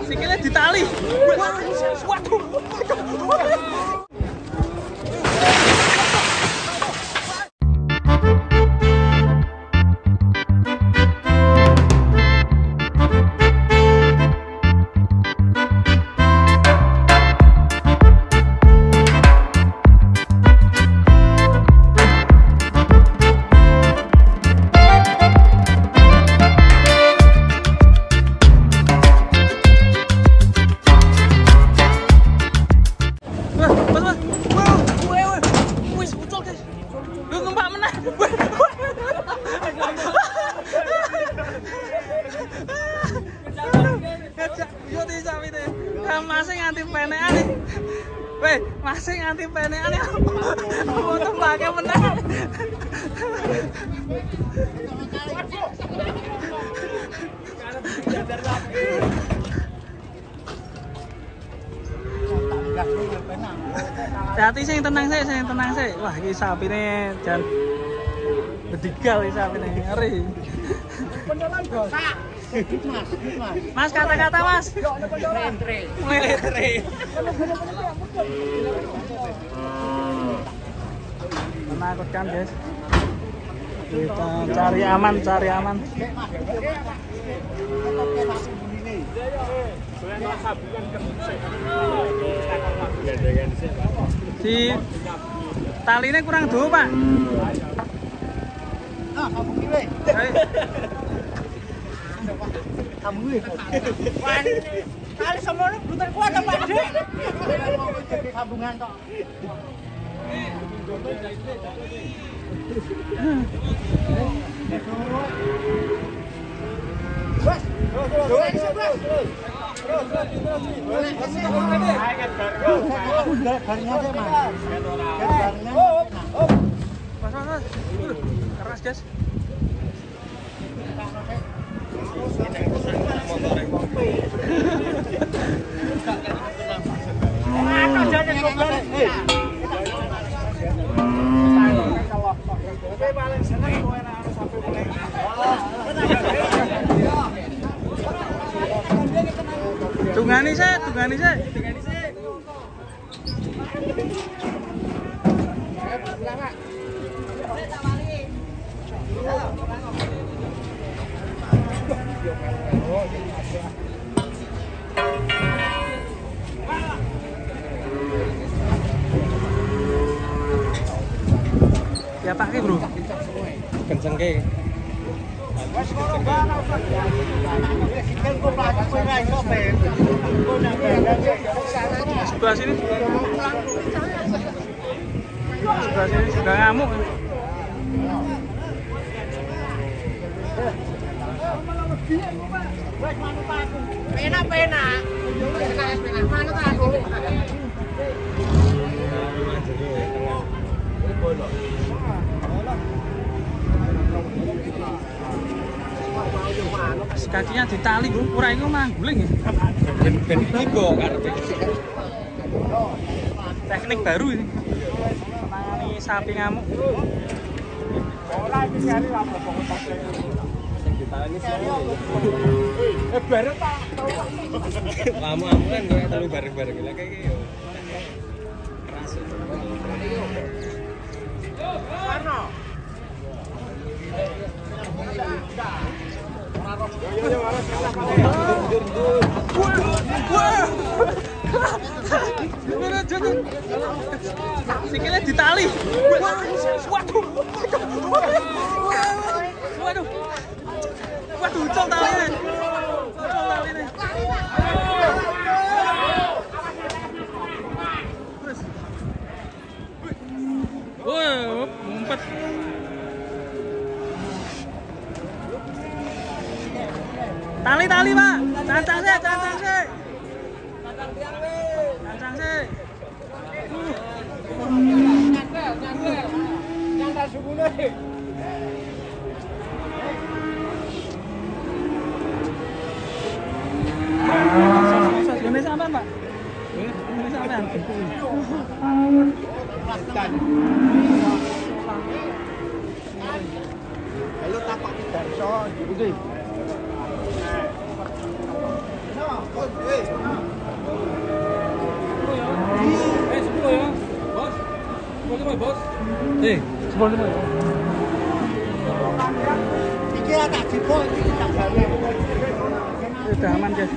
Sikilnya ditali. Waduh. Masih nganti penekan nih. Weh, masih nganti penekan nih. Mau tembaknya menang. Hati sih tenang sih. Wah, ini sapi nih jangan bedigal ini sapi nih. Ngeri. Mas, kata-kata mas. Meletre. Menakutkan guys. Kita cari aman. Si tali ini kurang dua pak. Kamu kali semuanya butuh kuat apa deh? Sambungan kok. Keras guys. Tungani sih. Ya pakai bro. Kenceng ke. Sebelah sini. Sudah ngamuk. Pena. Mana aku? Kakinya ditali bro, kurang itu mangguling ya. Ben tiba karepe. Teknik baru ini. Menangani sapi ngamuk. Ora iki kali lah pokok sing ditani sih. Bareng tak. Kamu kan kowe telu bareng-bareng lha kayak iki yo. Keras. Karno. Sikilnya ditali. Waduh, col talinya. Wah, ngumpet. Tali pak, cancang sih. Cancang sih. Nyantar sukune. Ini sampean pak. Ini sampean. Lalu tapak darso gitu. ya, bos. 10 ya, bos. 10 ya. Iki tak jipuk iki tak gawe. Udah aman, guys.